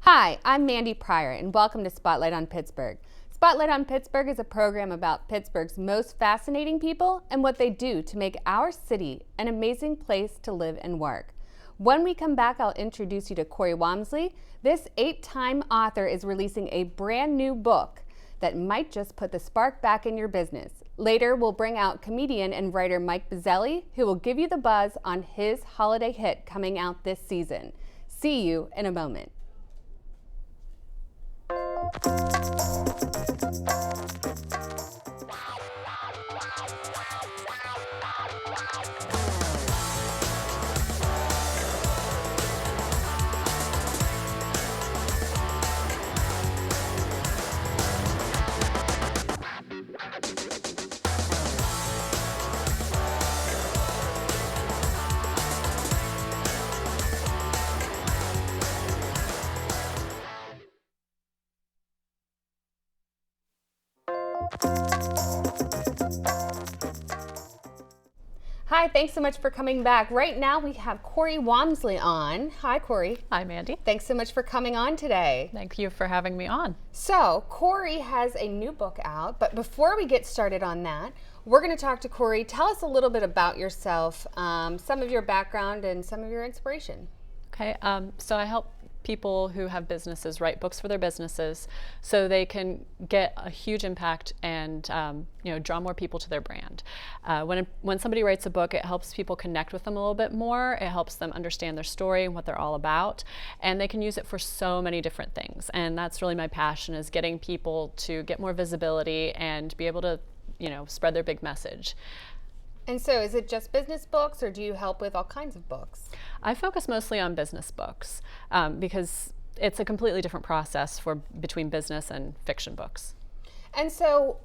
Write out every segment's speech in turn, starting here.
Hi, I'm Mandi Pryor, and welcome to Spotlight on Pittsburgh. Spotlight on Pittsburgh is a program about Pittsburgh's most fascinating people and what they do to make our city an amazing place to live and work. When we come back, I'll introduce you to Cori Wamsley. This 8-time author is releasing a brand new book that might just put the spark back in your business. Later, we'll bring out comedian and writer Mike Buzzelli, who will give you the buzz on his holiday hit coming out this season. See you in a moment. Hi, thanks so much for coming back. Right now we have Cori Wamsley on. Hi, Cori. Hi, Mandi. Thanks so much for coming on today. Thank you for having me on. So, Cori has a new book out, but before we get started on that, we're going to talk to Cori. Tell us a little bit about yourself, some of your background and some of your inspiration. Okay, so I help people who have businesses write books for their businesses so they can get a huge impact and draw more people to their brand. When somebody writes a book, it helps people connect with them a little bit more. It helps them understand their story and what they're all about, and they can use it for so many different things. And that's really my passion, is getting people to get more visibility and be able to spread their big message. And so is it just business books, or do you help with all kinds of books? I focus mostly on business books because it's a completely different process between business and fiction books. And so,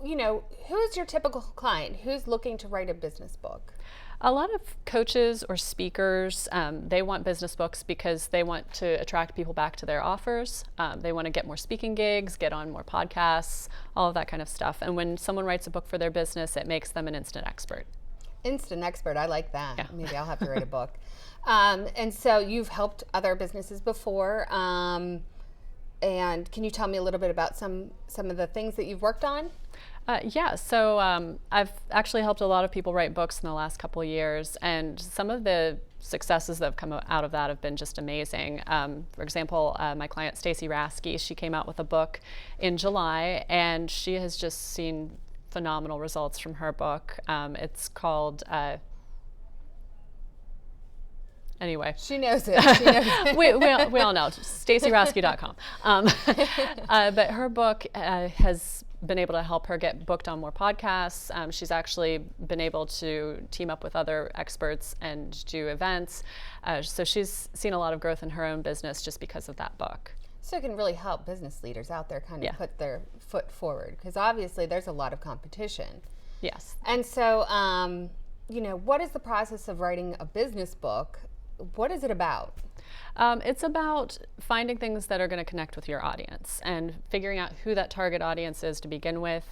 who's your typical client? Who's looking to write a business book? A lot of coaches or speakers, they want business books because they want to attract people back to their offers. They want to get more speaking gigs, get on more podcasts, all of that kind of stuff. And when someone writes a book for their business, it makes them an instant expert. Instant expert, I like that. Yeah. Maybe I'll have to write a book. And so you've helped other businesses before. And can you tell me a little bit about some of the things that you've worked on? So I've actually helped a lot of people write books in the last couple of years, and some of the successes that have come out of that have been just amazing. For example, my client Stacey Rasky, she came out with a book in July, and she has just seen phenomenal results from her book. It's called anyway. She knows it. She knows it. we all know. StaceyRasky.com. But her book has been able to help her get booked on more podcasts. She's actually been able to team up with other experts and do events. So she's seen a lot of growth in her own business just because of that book. So it can really help business leaders out there kind of put their foot forward, because obviously there's a lot of competition. Yes. And so, what is the process of writing a business book? What is it about? It's about finding things that are going to connect with your audience and figuring out who that target audience is to begin with,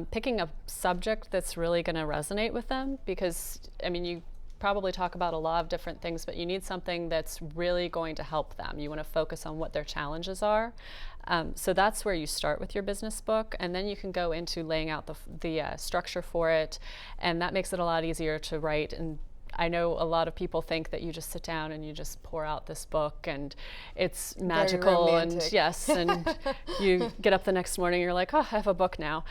picking a subject that's really going to resonate with them, because, you probably talk about a lot of different things, but you need something that's really going to help them. You want to focus on what their challenges are. So that's where you start with your business book, and then you can go into laying out the structure for it, and that makes it a lot easier to write. And I know a lot of people think that you just sit down and you just pour out this book and it's magical, and yes, and you get up the next morning and you're like, oh, I have a book now.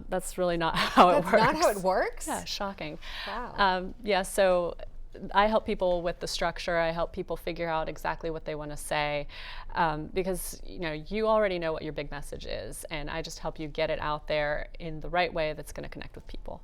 That's really not how it works. That's not how it works? Yeah, shocking. Wow. So I help people with the structure. I help people figure out exactly what they want to say, because you already know what your big message is, and I just help you get it out there in the right way that's going to connect with people.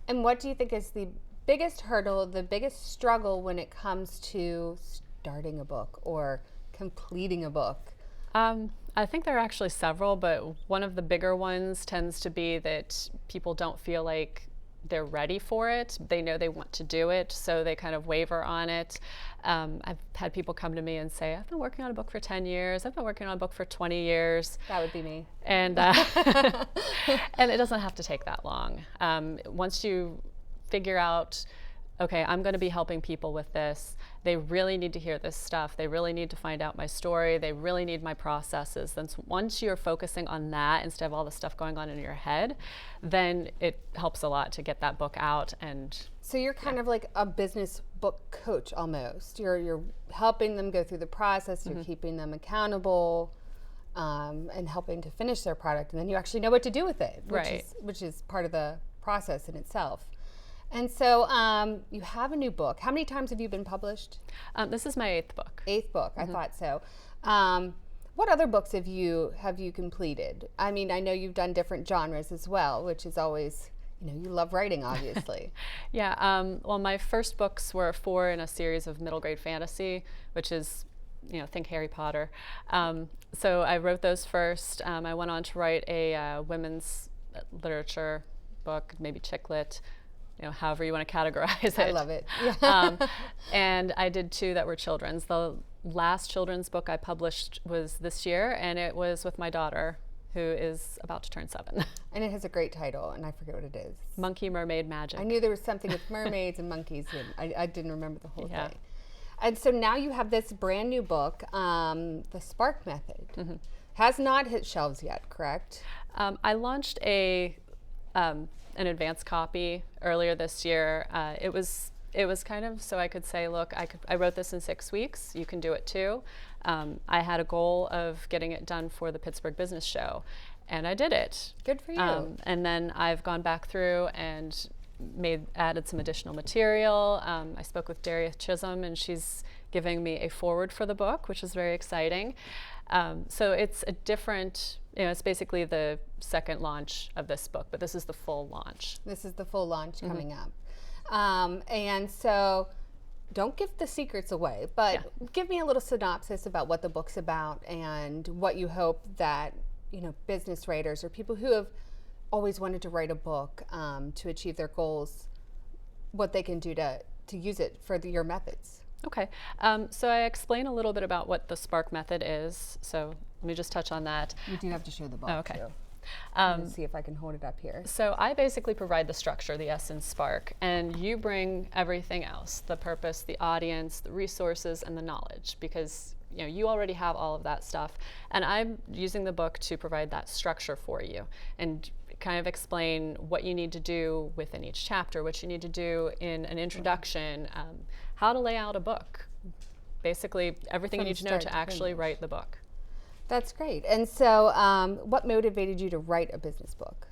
And what do you think is the biggest hurdle, the biggest struggle when it comes to starting a book or completing a book? I think there are actually several, but one of the bigger ones tends to be that people don't feel like they're ready for it. They know they want to do it, so they kind of waver on it. I've had people come to me and say, I've been working on a book for 10 years. I've been working on a book for 20 years. That would be me. And and it doesn't have to take that long. Once you figure out okay, I'm going to be helping people with this. They really need to hear this stuff. They really need to find out my story. They really need my processes. Then once you're focusing on that instead of all the stuff going on in your head, then it helps a lot to get that book out. And so you're kind of like a business book coach almost. You're helping them go through the process. You're keeping them accountable, and helping to finish their product. And then you actually know what to do with it, which is part of the process in itself. And so you have a new book. How many times have you been published? This is my 8th book. 8th book, I thought so. What other books have you completed? I mean, I know you've done different genres as well, which is always, you love writing, obviously. Yeah, well, my first books were 4 in a series of middle grade fantasy, which is, think Harry Potter. So I wrote those first. I went on to write a women's literature book, maybe chick lit, however you want to categorize it. I love it. And I did 2 that were children's. The last children's book I published was this year, and it was with my daughter, who is about to turn 7. And it has a great title, and I forget what it is. Monkey Mermaid Magic. I knew there was something with mermaids and monkeys, and I didn't remember the whole thing. And so now you have this brand new book, The Spark Method. Has not hit shelves yet, correct? I launched an advanced copy earlier this year. It was kind of so I could say, look, I wrote this in 6 weeks. You can do it too. I had a goal of getting it done for the Pittsburgh Business Show, and I did it. Good for you. And then I've gone back through and added some additional material. I spoke with Daria Chisholm, and she's giving me a foreword for the book, which is very exciting. So it's a different, it's basically the second launch of this book, but this is the full launch. This is the full launch coming up. And so don't give the secrets away, but give me a little synopsis about what the book's about and what you hope that, business writers or people who have always wanted to write a book to achieve their goals, what they can do to use it for your methods. Okay, so I explain a little bit about what the Spark Method is. So let me just touch on that. You do have to show the book too. Let's see if I can hold it up here. So I basically provide the structure, the essence, spark, and you bring everything else, the purpose, the audience, the resources, and the knowledge, because you already have all of that stuff. And I'm using the book to provide that structure for you and kind of explain what you need to do within each chapter, what you need to do in an introduction, how to lay out a book, basically everything you need to know to actually write the book. That's great. And so what motivated you to write a business book?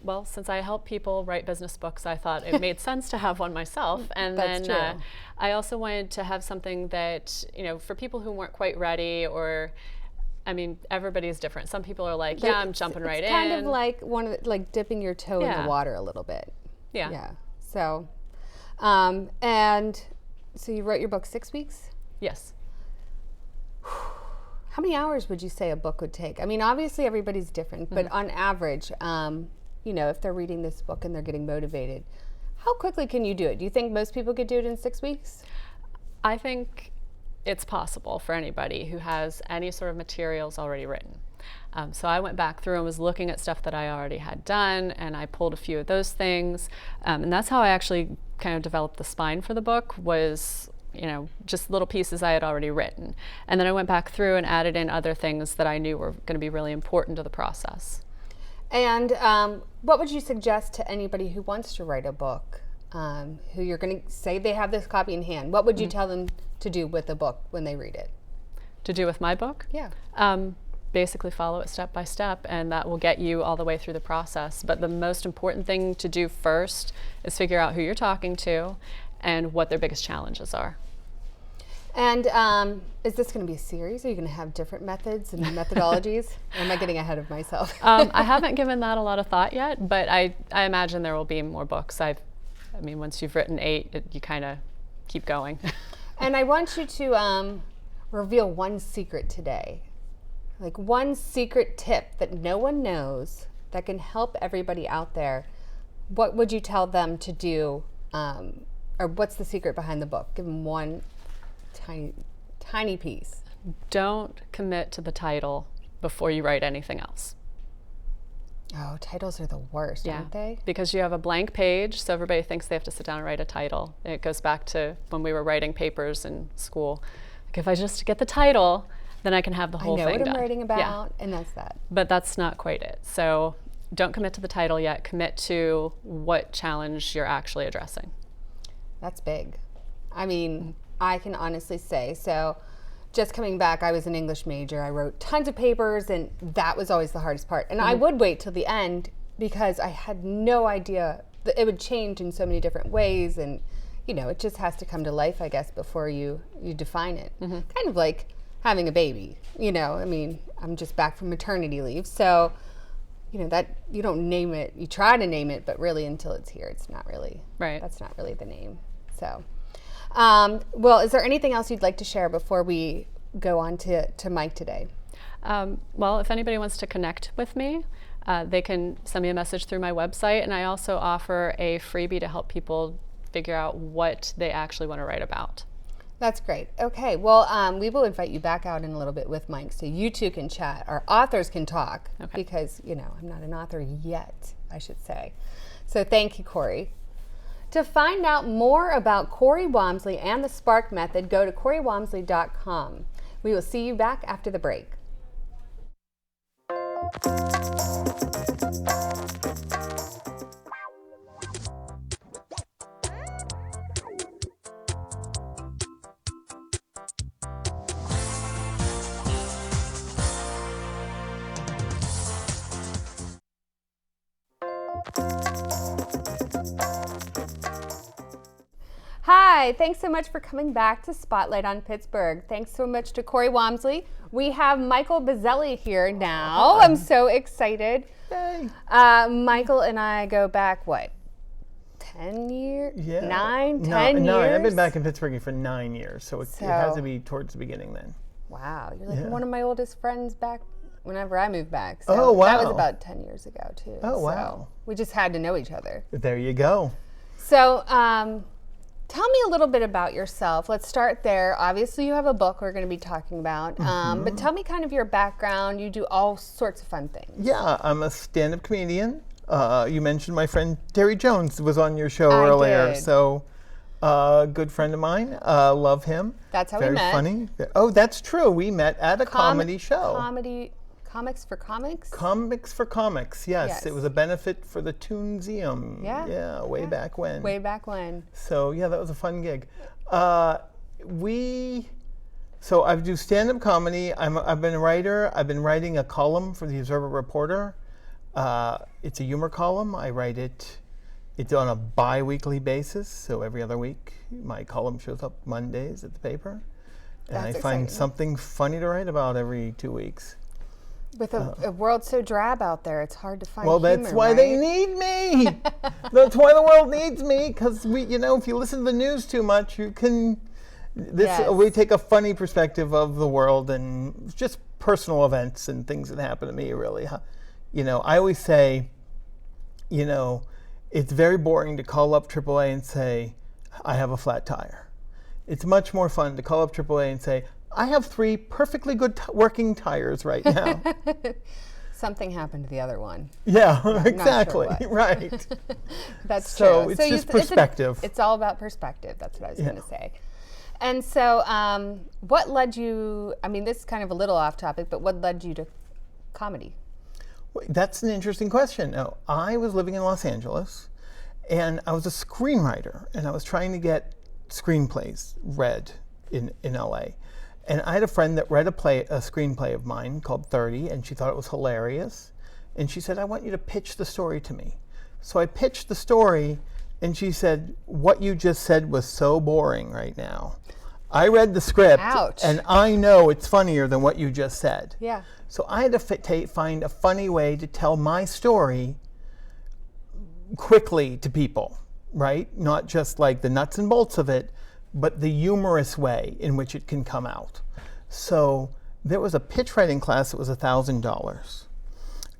Well, since I help people write business books, I thought it made sense to have one myself. And then I also wanted to have something that, for people who weren't quite ready, or, everybody's different. Some people are like, I'm jumping right in. It's kind of like like dipping your toe in the water a little bit. Yeah. So, and so you wrote your book 6 weeks? Yes. How many hours would you say a book would take? Obviously everybody's different, but on average, if they're reading this book and they're getting motivated, how quickly can you do it? Do you think most people could do it in 6 weeks? I think it's possible for anybody who has any sort of materials already written. So I went back through and was looking at stuff that I already had done, and I pulled a few of those things. And that's how I actually kind of developed the spine for the book, was just little pieces I had already written. And then I went back through and added in other things that I knew were going to be really important to the process. And what would you suggest to anybody who wants to write a book, who you're going to say they have this copy in hand? What would you tell them to do with the book when they read it? To do with my book? Yeah. Basically follow it step by step, and that will get you all the way through the process. But the most important thing to do first is figure out who you're talking to and what their biggest challenges are. And is this going to be a series? Are you going to have different methods and methodologies? Or am I getting ahead of myself? I haven't given that a lot of thought yet, but I imagine there will be more books. Once you've written 8, you kind of keep going. And I want you to reveal one secret today. Like one secret tip that no one knows that can help everybody out there. What would you tell them to do? Or what's the secret behind the book? Give them one tiny piece. Don't commit to the title before you write anything else. Oh, titles are the worst, aren't they? Because you have a blank page, so everybody thinks they have to sit down and write a title. It goes back to when we were writing papers in school. Like, if I just get the title, then I can have the whole thing done. I know what I'm writing about, and that's that. But that's not quite it. So don't commit to the title yet. Commit to what challenge you're actually addressing. That's big. I mean, I can honestly say, so just coming back, I was an English major. I wrote tons of papers, and that was always the hardest part. And I would wait till the end because I had no idea that it would change in so many different ways. And, you know, it just has to come to life, I guess, before you define it. Kind of like having a baby, you know. I mean, I'm just back from maternity leave. So, you know, that you don't name it. You try to name it, but really until it's here, it's not really. Right. That's not really the name. So. Well, is there anything else you'd like to share before we go on to Mike today? Well, if anybody wants to connect with me, they can send me a message through my website, and I also offer a freebie to help people figure out what they actually want to write about. That's great. Okay, well, we will invite you back out in a little bit with Mike so you two can chat. Our authors can talk because, you know, I'm not an author yet, I should say. So thank you, Cori. To find out more about Cori Wamsley and the Spark Method, go to CoriWamsley.com. We will see you back after the break. Hi, thanks so much for coming back to Spotlight on Pittsburgh. Thanks so much to Cori Wamsley. We have Michael Buzzelli here now. I'm so excited. Yay. Michael and I go back, what, 10 years? Yeah. 10 years? I've been back in Pittsburgh for 9 years, so it has to be towards the beginning then. Wow, you're like one of my oldest friends back whenever I moved back. So oh, wow. That was about 10 years ago, too. Oh, wow. So we just had to know each other. There you go. So, tell me a little bit about yourself. Let's start there. Obviously, you have a book we're going to be talking about, but tell me kind of your background. You do all sorts of fun things. Yeah, I'm a stand-up comedian. You mentioned my friend Terry Jones was on your show earlier. Did. So, good friend of mine. Love him. That's how Very we met. Funny. Oh, that's true. We met at a comedy show. Comics for Comics? Comics for Comics, yes. It was a benefit for the Toonseum. Yeah. Way back when. Way back when. So, yeah, that was a fun gig. So I do stand-up comedy. I've been a writer. I've been writing a column for the Observer Reporter. It's a humor column. I write it. It's on a bi-weekly basis, so every other week. My column shows up Mondays at the paper. And I find something funny to write about every 2 weeks. With a world so drab out there, it's hard to find humor, that's why they need me. That's why the world needs me, because if you listen to the news too much, you can. We take a funny perspective of the world and just personal events and things that happen to me. Really, I always say, it's very boring to call up AAA and say, I have a flat tire. It's much more fun to call up AAA and say, I have 3 perfectly good working tires right now. Something happened to the other one. Yeah, I'm exactly. Not sure what. Right. That's true. So it's just perspective. It's all about perspective. That's what I was going to say. And so what led you, this is kind of a little off topic, but what led you to comedy? That's an interesting question. Now, I was living in Los Angeles, and I was a screenwriter, and I was trying to get screenplays read in LA. And I had a friend that read a screenplay of mine called 30, and she thought it was hilarious. And she said, I want you to pitch the story to me. So I pitched the story, and she said, what you just said was so boring right now. I read the script, and I know it's funnier than what you just said. Yeah. So I had to find a funny way to tell my story quickly to people, right? Not just like the nuts and bolts of it, but the humorous way in which it can come out. So there was a pitch writing class that was $1,000.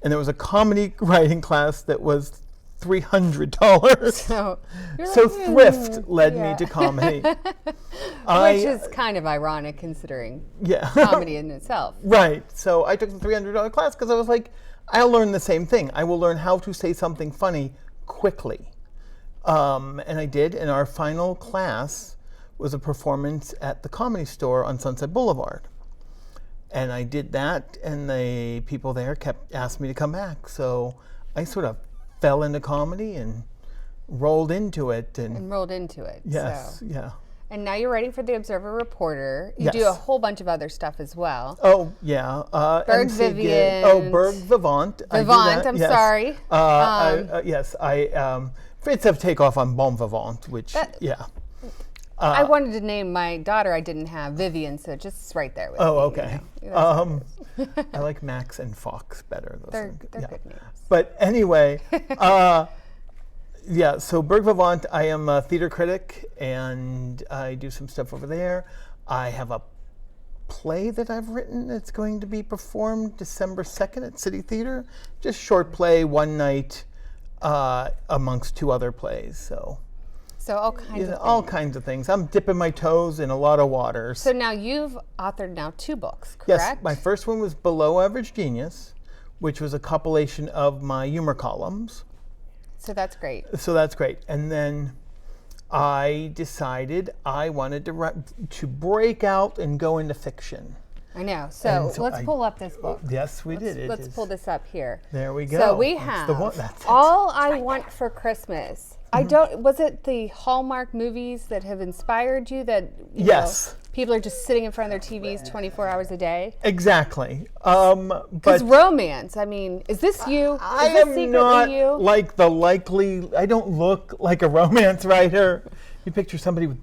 And there was a comedy writing class that was $300. So thrift led me to comedy. Which is kind of ironic considering comedy in itself. Right. So I took the $300 class because I was like, I'll learn the same thing. I will learn how to say something funny quickly. And I did, and our final class was a performance at the Comedy Store on Sunset Boulevard. And I did that, and the people there kept asking me to come back. So I sort of fell into comedy and rolled into it. And rolled into it. Yes, so. yeah. And now you're writing for the Observer Reporter. You do a whole bunch of other stuff as well. Oh, yeah. Berg MC Vivant. Gig. Oh, Berg Vivant. Vivant, I'm yes. sorry. Yes, it's a takeoff on Bon Vivant, which, yeah. I wanted to name my daughter I didn't have, Vivian, so just right there with me. Okay. You know. I like Max and Fox better. They're good names. But anyway, yeah, so Berg Vivant, I am a theater critic, and I do some stuff over there. I have a play that I've written that's going to be performed December 2nd at City Theater. Just short play, one night, amongst two other plays, so all kinds of things. All kinds of things. I'm dipping my toes in a lot of waters. So now you've authored 2 books, correct? Yes, my first one was Below Average Genius, which was a compilation of my humor columns. So that's great. And then I decided I wanted to break out and go into fiction. I know. So let's pull up this book. Yes, we did. Let's pull this up here. There we go. So we That's have the one. That's it. All I Want for Christmas. Was it the Hallmark movies that have inspired you that, Yes. people are just sitting in front of their TVs 24 hours a day? Exactly. Because romance, I mean, is this you? I is this am secretly not you? like I don't look like a romance writer. You picture somebody with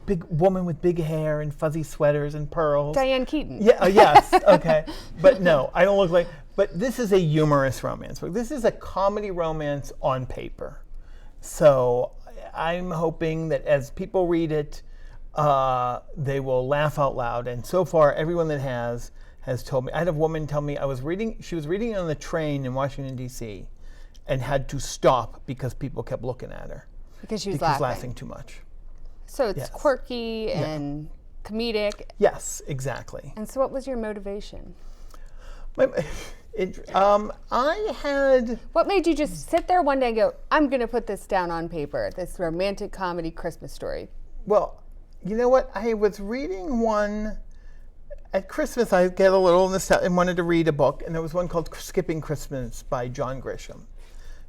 big woman with big hair and fuzzy sweaters and pearls. Diane Keaton. Yeah, yes, okay. But no, I don't look like, but this is a humorous romance book. This is a comedy romance on paper. So I'm hoping that as people read it, they will laugh out loud. And so far, everyone that has told me. I had a woman tell me she was reading it on the train in Washington, D.C. and had to stop because people kept looking at her. Because she was laughing too much. So it's quirky and comedic. Yes, exactly. And so what was your motivation? I had... What made you just sit there one day and go, I'm going to put this down on paper, this romantic comedy Christmas story? Well, you know what? I was reading one... At Christmas, I get a little nostalgia and wanted to read a book, and there was one called Skipping Christmas by John Grisham.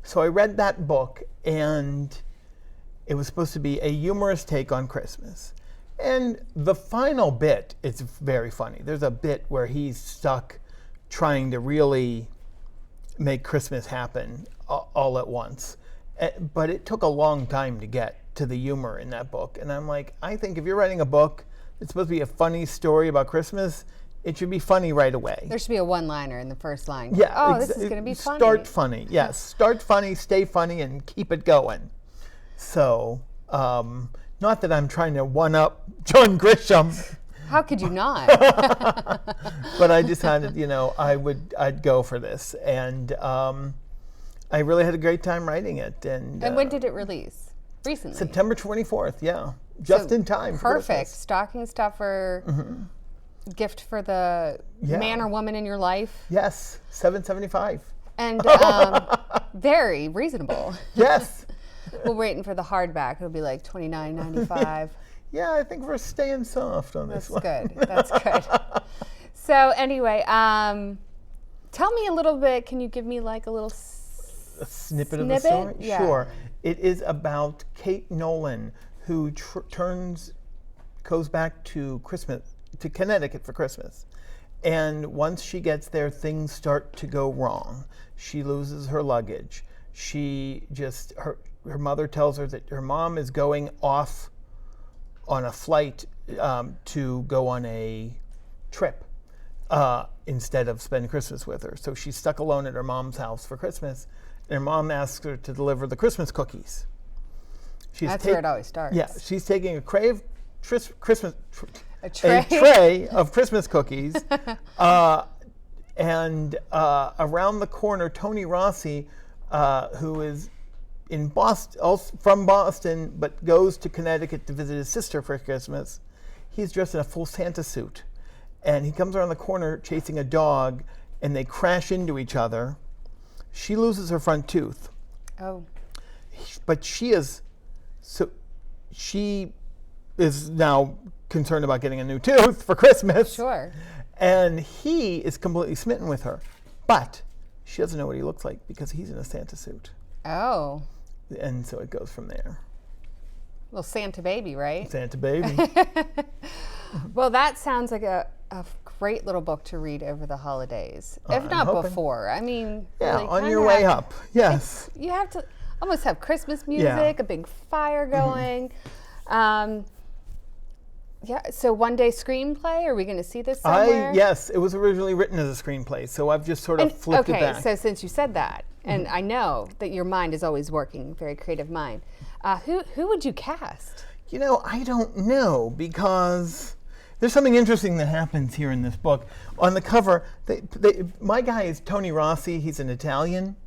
So I read that book, and it was supposed to be a humorous take on Christmas. And the final bit is very funny. There's a bit where he's stuck trying to really make Christmas happen all at once. But it took a long time to get to the humor in that book. And I'm like, I think if you're writing a book that's supposed to be a funny story about Christmas, it should be funny right away. There should be a one-liner in the first line. Yeah. This is going to be funny. Start funny, yes. Start funny, stay funny, and keep it going. So, not that I'm trying to one-up John Grisham. How could you not? But I decided, I'd go for this, and I really had a great time writing it. And when did it release? Recently. September 24th. Yeah, just in time. Perfect. Stocking stuffer. Mm-hmm. Gift for the man or woman in your life. Yes, $7.75. And very reasonable. Yes. We're waiting for the hardback. It'll be like $29.95. Yeah, I think we're staying soft on this one. That's good. So anyway, tell me a little bit. Can you give me like a little snippet of the story? Yeah. Sure. It is about Kate Nolan, who goes back to Connecticut for Christmas. And once she gets there, things start to go wrong. She loses her luggage. Her mother tells her that her mom is going off on a flight to go on a trip instead of spend Christmas with her. So she's stuck alone at her mom's house for Christmas, and her mom asks her to deliver the Christmas cookies. That's where it always starts. Yeah, she's taking a tray of Christmas cookies, and around the corner, Tony Rossi, who is in Boston, from Boston, but goes to Connecticut to visit his sister for Christmas. He's dressed in a full Santa suit, and he comes around the corner chasing a dog, and they crash into each other, She loses her front tooth, Oh. but she is now concerned about getting a new tooth for Christmas. Sure. And he is completely smitten with her, but she doesn't know what he looks like because he's in a Santa suit. Oh. And so it goes from there. Well, Santa baby, right? Santa baby. Well, that sounds like a great little book to read over the holidays, if I'm not hoping. before. I mean, Yeah, really on kinda your way up. Yes. You have to almost have Christmas music, a big fire going. Yeah, so one day screenplay, are we going to see this somewhere? Yes, it was originally written as a screenplay, so I've just sort of flipped it back. Okay, so since you said that, and I know that your mind is always working, very creative mind, who would you cast? You know, I don't know, because there's something interesting that happens here in this book. On the cover, my guy is Tony Rossi. He's an Italian.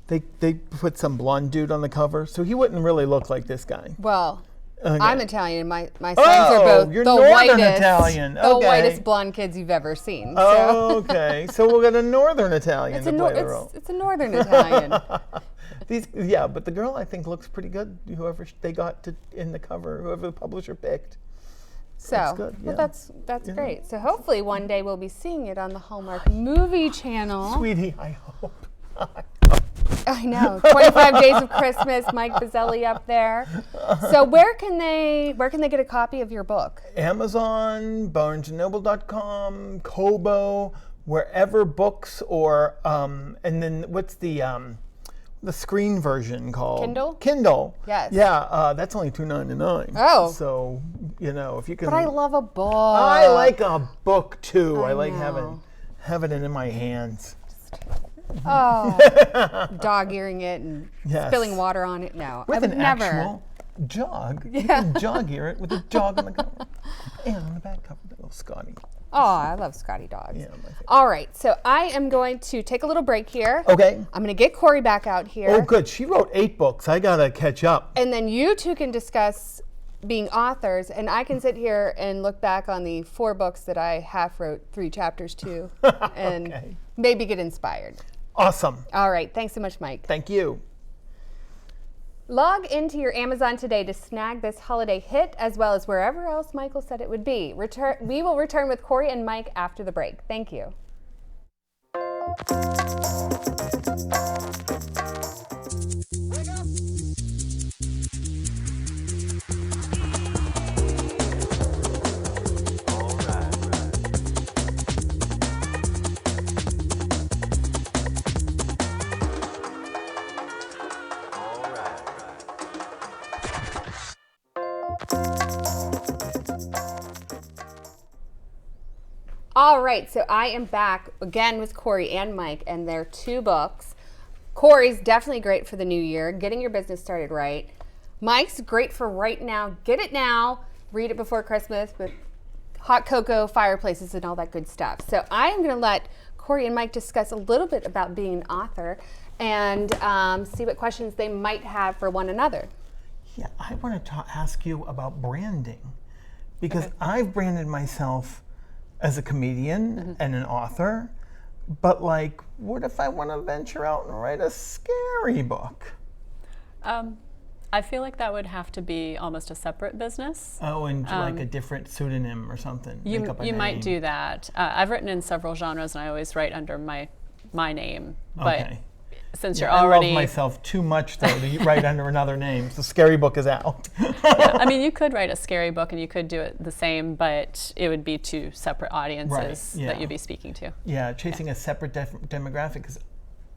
They put some blonde dude on the cover, so he wouldn't really look like this guy. Well, Okay. I'm Italian. My sons are both you're the Northern whitest, Italian. the Okay. whitest blonde kids you've ever seen. Oh, okay. So we'll get a Northern Italian It's to a play the role. it's a Northern Italian. But the girl I think looks pretty good. Whoever they got in the cover, whoever the publisher picked. So, That's good, well, yeah. that's great. So hopefully one day we'll be seeing it on the Hallmark Movie Channel. Sweetie, I hope. I know. 25 Days of Christmas, Mike Buzzelli up there. So where can they get a copy of your book? Amazon, BarnesandNoble.com, Kobo, wherever books or and then what's the screen version called? Kindle? Kindle. Yes. Yeah, that's only $2.99. Oh. So if you can. But I love a book. I like a book too. I like know. having it in my hands. Oh, dog-earing it and Yes. spilling water on it. No, With I would an never. actual jog. You can jog ear it with a jog on the cover. And on the back cover, the little Scotty. Oh, I love Scotty dogs. Yeah, my favorite. All right, so I am going to take a little break here. Okay. I'm going to get Cori back out here. Oh, good. She wrote 8 books. I got to catch up. And then you two can discuss being authors, and I can sit here and look back on the 4 books that I half wrote 3 chapters to and Okay. maybe get inspired. Awesome. All right, thanks so much, Mike. Thank you. Log into your Amazon today to snag this holiday hit, as well as wherever else Michael said it would be. We will return with Cori and Mike after the break. Thank you. All right, so I am back again with Cori and Mike, and their 2 books. Cori's definitely great for the new year, getting your business started right. Mike's great for right now, get it now, read it before Christmas, with hot cocoa, fireplaces, and all that good stuff. So I'm going to let Cori and Mike discuss a little bit about being an author and see what questions they might have for one another. Yeah, I want to ask you about branding, because I've branded myself as a comedian and an author, but what if I want to venture out and write a scary book? I feel like that would have to be almost a separate business. Oh, and like a different pseudonym or something. Make up a You might name. do that. I've written in several genres, and I always write under my name. But Okay. since Yeah, you're already, I love myself too much though to write under another name. The scary book is out. I mean, you could write a scary book and you could do it the same, but it would be 2 separate audiences yeah. that you'd be speaking to. Yeah, chasing a separate demographic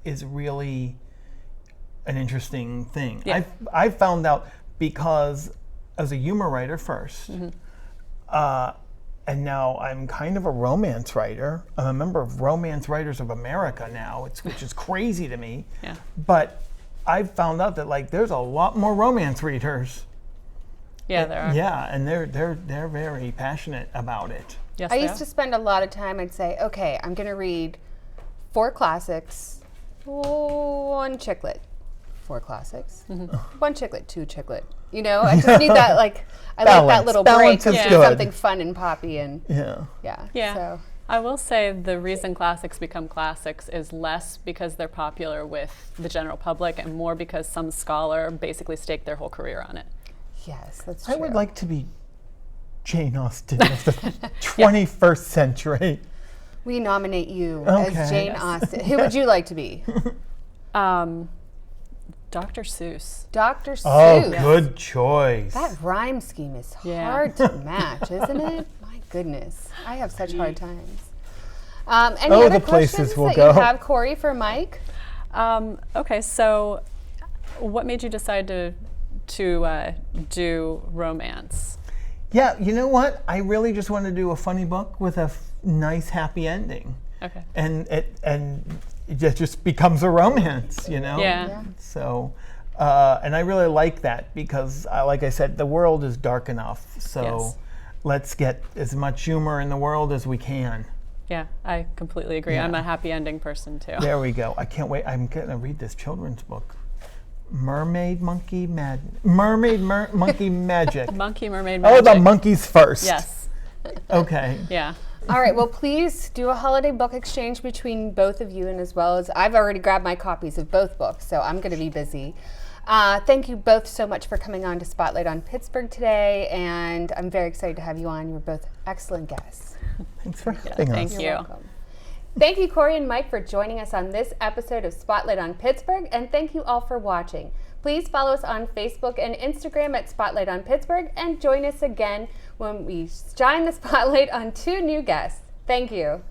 is really an interesting thing. Yeah. I've found out, because as a humor writer first, and now I'm kind of a romance writer. I'm a member of Romance Writers of America now, which is crazy to me. Yeah. But I've found out that there's a lot more romance readers. Yeah, there are. Yeah, and they're very passionate about it. Yes, I they used are. to spend a lot of time, I'd say, okay, I'm going to read 4 classics, 1 chick lit. 4 classics, 1 chick lit, 2 chick lit. I just need that, I like that Balance. little Balance break is of good. something fun and poppy and Yeah. Yeah. So I will say the reason classics become classics is less because they're popular with the general public and more because some scholar basically staked their whole career on it. Yes, that's true. I would like to be Jane Austen of the 21st century. We nominate you Okay. as Jane Austen. Who would you like to be? Dr. Seuss. Dr. Seuss. Oh, good choice. That rhyme scheme is Yeah. hard to match, isn't it? My goodness, I have such hard times. Any Oh, other the places questions we'll that go. you have, Cori, for Mike? Okay, so what made you decide to do romance? Yeah, you know what? I really just want to do a funny book with a nice, happy ending. Okay. And it just becomes a romance, you know? Yeah. So, and I really like that because, like I said, the world is dark enough. So Yes. let's get as much humor in the world as we can. Yeah, I completely agree. Yeah. I'm a happy ending person too. There we go. I can't wait. I'm going to read this children's book. Monkey Magic. Monkey Mermaid Oh, Magic. the monkeys first. Yes. Okay. Yeah. All right, well, please do a holiday book exchange between both of you, and as well as I've already grabbed my copies of both books, so I'm going to be busy. Thank you both so much for coming on to Spotlight on Pittsburgh today, and I'm very excited to have you on. You're both excellent guests. Thanks for having us. Thank you. You're welcome. Thank you, Cori and Mike, for joining us on this episode of Spotlight on Pittsburgh, and thank you all for watching. Please follow us on Facebook and Instagram at Spotlight on Pittsburgh, and join us again when we shine the spotlight on 2 new guests. Thank you.